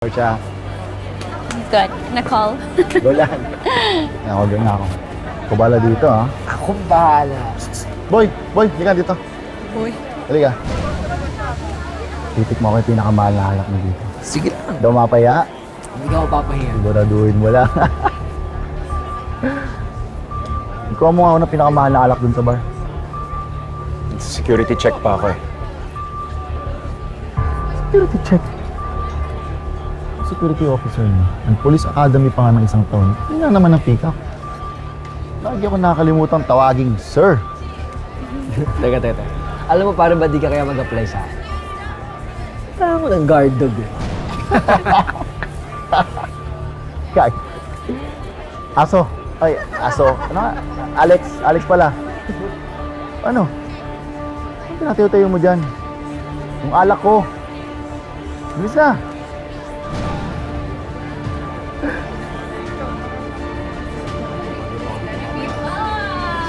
Siya. Good. Nicole. Golan. Ako din ako. Kubala dito ha. Ako bahala. Boy, halika dito. Uy. Halika. Titik mo ako yung pinakamahal na halak mo dito. Sige lang. Daw mapaya. Hindi ka ako papahiya. Siguraduhin mo lang. Ikaw mo ako na pinakamahal na halak dun sa bar. Security check pa ako eh. Security check. Security officer niya. Ang police academy pa nga ng isang taon. Hindi na naman ang pick-up. Lagi ako nakakalimutan tawaging sir. Teka. Alam mo, parang ba di ka kaya mag-apply sa akin? Parang ako ng guard dog eh. Kay. Aso. Ay, aso. Ano nga? Alex pala. Ano? Ano pinatayo-tayo mo dyan? Yung alak ko. Bilis na.